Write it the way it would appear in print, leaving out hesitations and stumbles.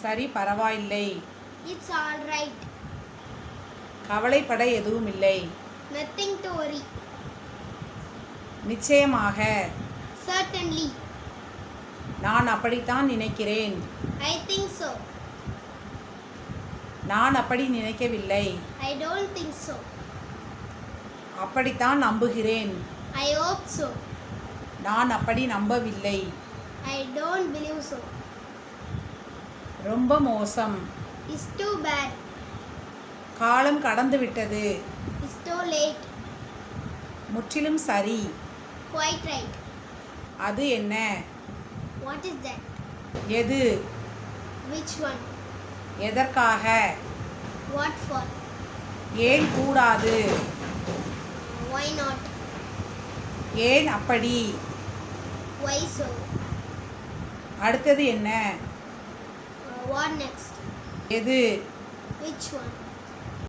சரி, பரவாயில்லை. It's all right. கவலைப்பட எதுவுமில்லை. Nothing to worry. நிச்சயமாக. Certainly. நான் அப்படித்தான் நினைக்கிறேன். I think so. நான் அப்படி நினைக்கவில்லை. I don't think so. அப்படித்தான் நம்புகிறேன். I hope so. நான் அப்படி நம்பவில்லை. I don't believe so. ரொம்ப மோசம். It's too bad. காலம் கடந்து விட்டது. It's too late. முற்றிலும் சரி. Quite right. அது என்ன? What is that? எது? Which one? எதற்காக? What for? ஏன் கூடாது? Why not? ஏன் அப்படி? Why so? அடுத்தது என்ன? What next? எது? Which one?